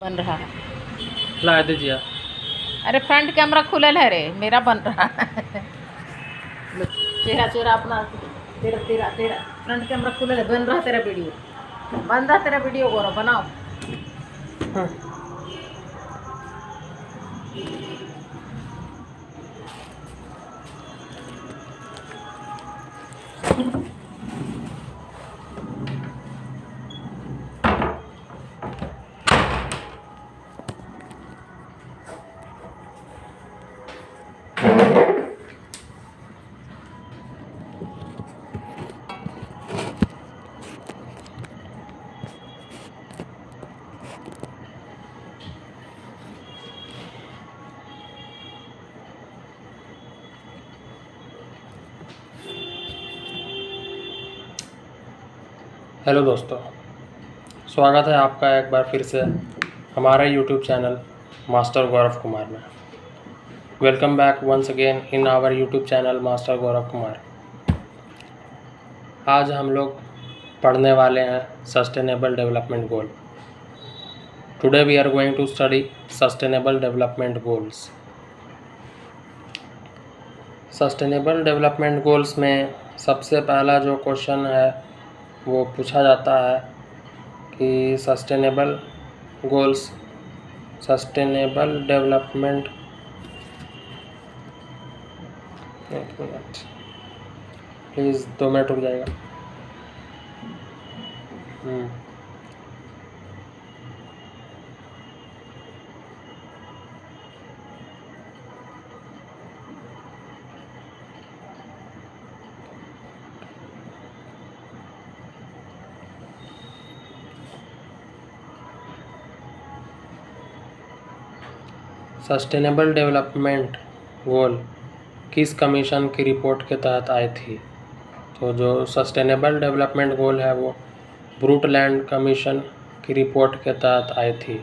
बन रहा है। ला दीजिए। अरे फ्रंट कैमरा खुलल है रे, मेरा बन रहा है। चेहरा चेहरा अपना, तेरा तेरा तेरा फ्रंट कैमरा खुलल है, बन रहा तेरा वीडियो, बन रहा तेरा वीडियो, गौरव बनाओ। हेलो दोस्तों, स्वागत है आपका एक बार फिर से हमारे YouTube channel master Gaurav Kumar में। Welcome back once again in our YouTube channel master Gaurav Kumar. आज हम लोग पढ़ने वाले हैं sustainable development goal. Today we are going to study sustainable development goals. Sustainable development goals में सबसे पहला जो क्वेश्चन है वो पूछा जाता है कि सस्टेनेबल डेवलपमेंट, एक मिनट प्लीज़, 2 मिनट रुक जाएगा। सस्टेनेबल डेवलपमेंट गोल किस कमीशन की रिपोर्ट के तहत आई थी? तो जो सस्टेनेबल डेवलपमेंट गोल है वो ब्रूटलैंड कमीशन की रिपोर्ट के तहत आई थी।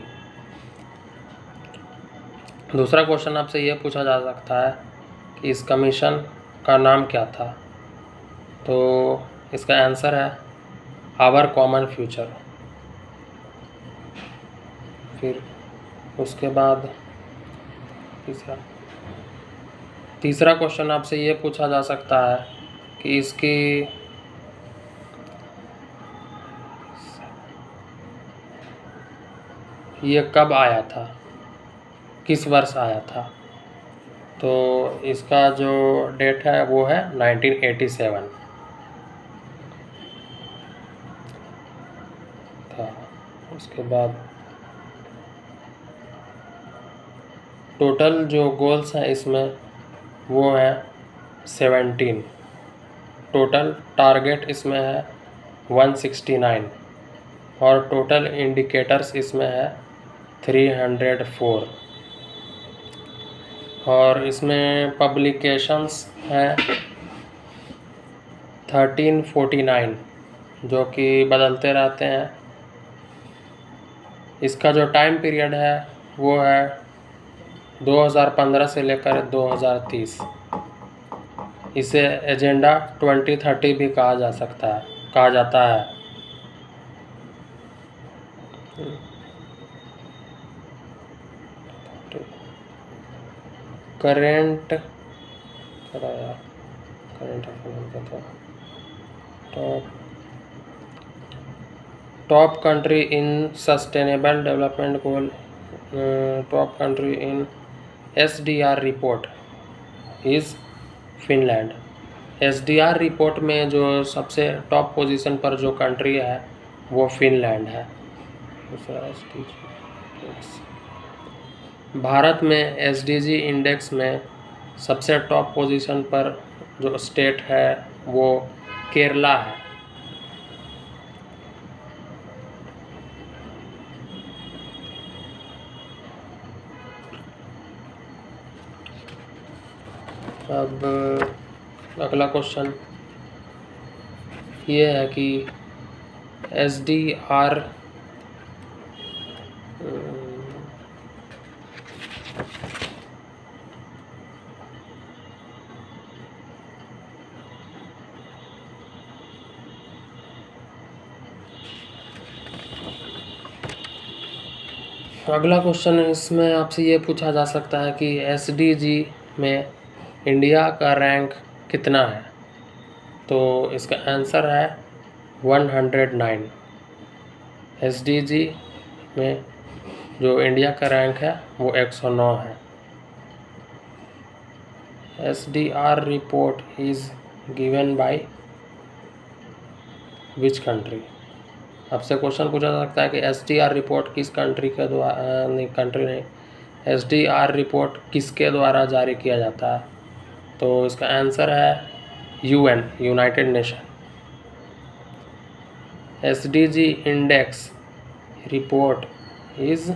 दूसरा क्वेश्चन आपसे ये पूछा जा सकता है कि इस कमीशन का नाम क्या था? तो इसका आंसर है आवर कॉमन फ्यूचर। फिर उसके बाद तीसरा क्वेश्चन आपसे ये पूछा जा सकता है कि इसकी ये कब आया था, किस वर्ष आया था? तो इसका जो डेट है वो है 1987 था। उसके बाद टोटल जो गोल्स हैं इसमें वो हैं 17। टोटल टारगेट इसमें है 169 और टोटल इंडिकेटर्स इसमें है 304 और इसमें पब्लिकेशंस हैं 1349 जो कि बदलते रहते हैं। इसका जो टाइम पीरियड है वो है 2015 से लेकर 2030। इसे एजेंडा 2030 भी कहा जाता है। Current top country in sustainable development goal, top country in SDR report is Finland. SDR report में जो सबसे टॉप पोजीशन पर जो कंट्री है वो फिनलैंड है। भारत में SDG इंडेक्स में सबसे टॉप पोजीशन पर जो स्टेट है वो केरला है। अब अगला क्वेश्चन ये है कि SDR अगला क्वेश्चन इसमें आपसे ये पूछा जा सकता है कि SDG में इंडिया का रैंक कितना है। तो इसका आंसर है 109। SDG में जो इंडिया का रैंक है वो 109 है। SDR report is given by which country. आपसे क्वेश्चन पूछा जा सकता है कि SDR रिपोर्ट किस कंट्री के द्वारा, नहीं कंट्री नहीं, SDR रिपोर्ट किसके द्वारा जारी किया जाता है। तो इसका आंसर है UN, United nation. SDG index report is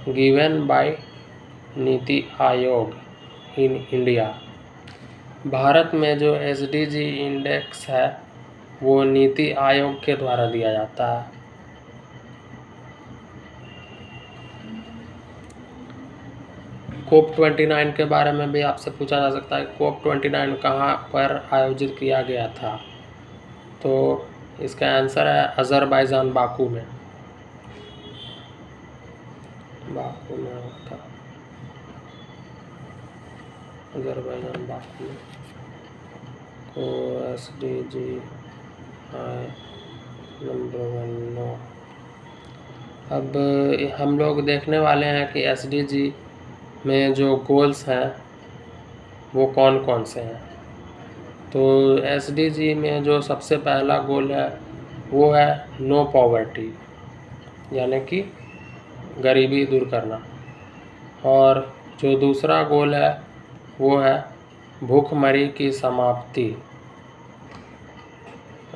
given by NITI Aayog in India. Bharat में जो SDG इंडेक्स है वो नीति आयोग के द्वारा दिया जाता है। COP29 के बारे में भी आपसे पूछा जा सकता है COP29 कहाँ पर आयोजित किया गया था। तो इसका आंसर है अज़रबैजान, बाकू में। बाकू में होता, अज़रबैजान बाकू में। तो SDG नंबर 1। अब हम लोग देखने वाले हैं कि SDG में जो गोल्स हैं वो कौन कौन से हैं। तो SDG में जो सबसे पहला गोल है वो है नो पॉवर्टी, यानी कि गरीबी दूर करना। और जो दूसरा गोल है वो है भूखमरी की समाप्ति।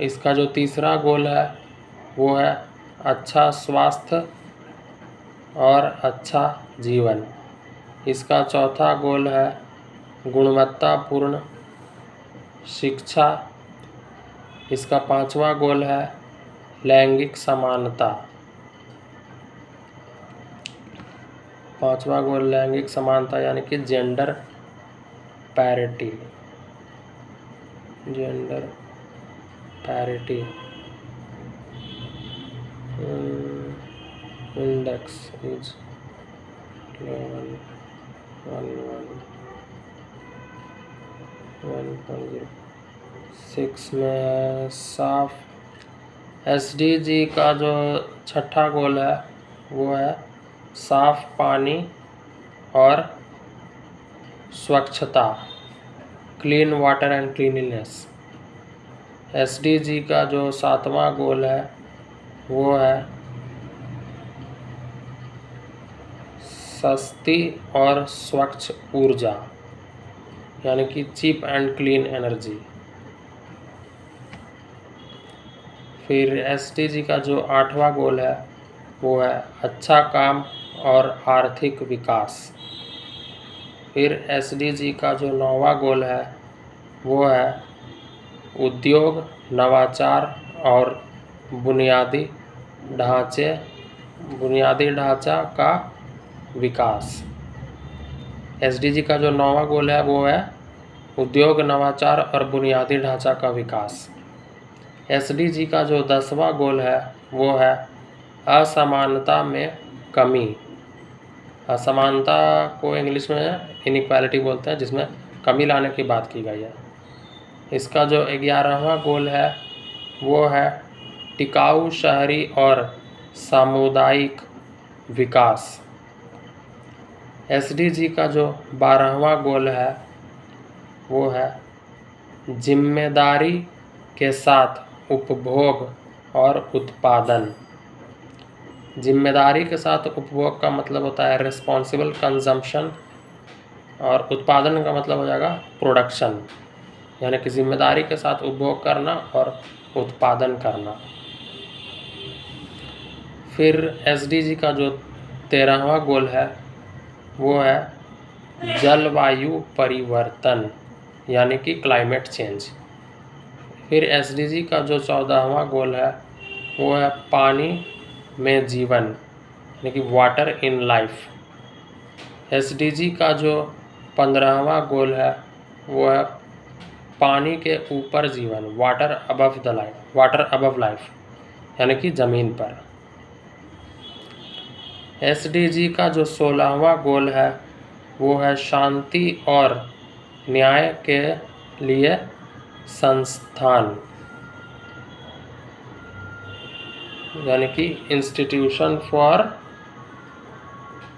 इसका जो तीसरा गोल है वो है अच्छा स्वास्थ्य और अच्छा जीवन। इसका चौथा गोल है गुणवत्तापूर्ण शिक्षा। इसका पांचवा गोल है लैंगिक समानता। पांचवा गोल लैंगिक समानता यानी कि gender parity. Gender parity index is 1.06 में साफ। SDG का जो छठा गोल है वो है साफ पानी और स्वच्छता, clean water and cleanliness. SDG का जो सातवां गोल है वो है सस्ती और स्वच्छ ऊर्जा, यानी कि चीप एंड क्लीन एनर्जी। फिर SDG का जो आठवां गोल है वो है अच्छा काम और आर्थिक विकास। फिर SDG का जो नौवां गोल है वो है उद्योग, नवाचार और बुनियादी ढांचा का विकास। SDG का जो नौवां गोल है वो है उद्योग, नवाचार और बुनियादी ढांचा का विकास। SDG का जो 10वां गोल है वो है असमानता में कमी। असमानता को इंग्लिश में इनइक्वालिटी बोलते हैं, जिसमें कमी लाने की बात की गई है। इसका जो 11वां गोल है वो है टिकाऊ शहरी और सामुदायिक विकास। SDG का जो 12वां गोल है वो है जिम्मेदारी के साथ उपभोग और उत्पादन। जिम्मेदारी के साथ उपभोग का मतलब होता है रिस्पॉन्सिबल कंजम्पशन, और उत्पादन का मतलब हो जाएगा प्रोडक्शन, यानी कि जिम्मेदारी के साथ उपभोग करना और उत्पादन करना। फिर SDG का जो 13वां गोल है वो है जलवायु परिवर्तन, यानी कि क्लाइमेट चेंज। फिर SDG का जो 14वां गोल है वो है पानी में जीवन, यानी कि वाटर इन लाइफ। SDG का जो 15वां गोल है वो है पानी के ऊपर जीवन, वाटर अबव लाइफ, यानी कि ज़मीन पर। SDG का जो 16वां गोल है वो है शांति और न्याय के लिए संस्थान, यानी कि institution for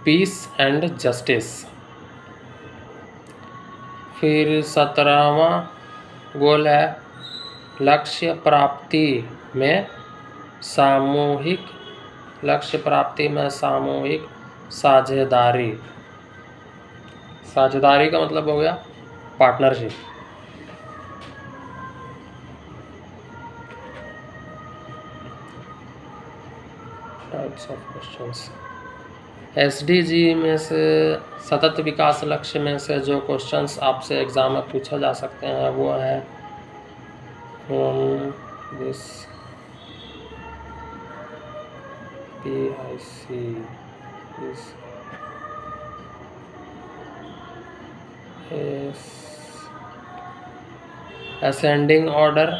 piece and justice. फिर 17वां गोल है लक्ष्य प्राप्ति में सामूहिक साझेदारी। साझेदारी का मतलब हो गया partnership. Types of questions. SDG में से सतत विकास लक्ष्य में से जो क्वेश्चंस आपसे एग्जाम में पूछा जा सकते हैं वो है this PIC is ascending order,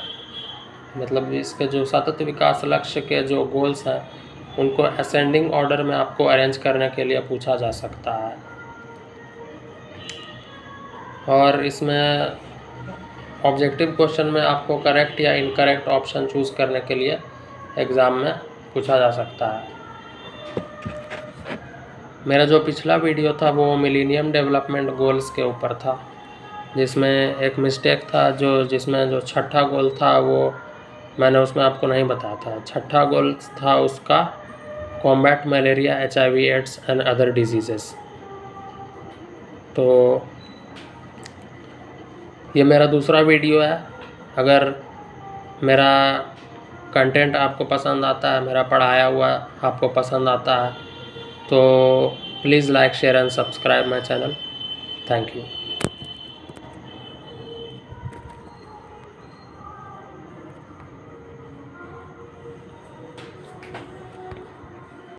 मतलब इसके जो सतत विकास लक्ष्य के जो गोल्स हैं उनको असेंडिंग ऑर्डर में आपको अरेंज करने के लिए पूछा जा सकता है। और इसमें ऑब्जेक्टिव क्वेश्चन में आपको करेक्ट या इनकरेक्ट ऑप्शन चूज़ करने के लिए एग्ज़ाम में पूछा जा सकता है। मेरा जो पिछला वीडियो था वो मिलेनियम डेवलपमेंट गोल्स के ऊपर था, जिसमें एक मिस्टेक था जिसमें जो छठा गोल था वो मैंने उसमें आपको नहीं बताया था। छठा गोल था उसका combat malaria, HIV AIDS and other diseases. तो ये मेरा दूसरा वीडियो है। अगर मेरा कंटेंट आपको पसंद आता है, मेरा पढ़ाया हुआ आपको पसंद आता है, तो please like, share and subscribe my channel. Thank you.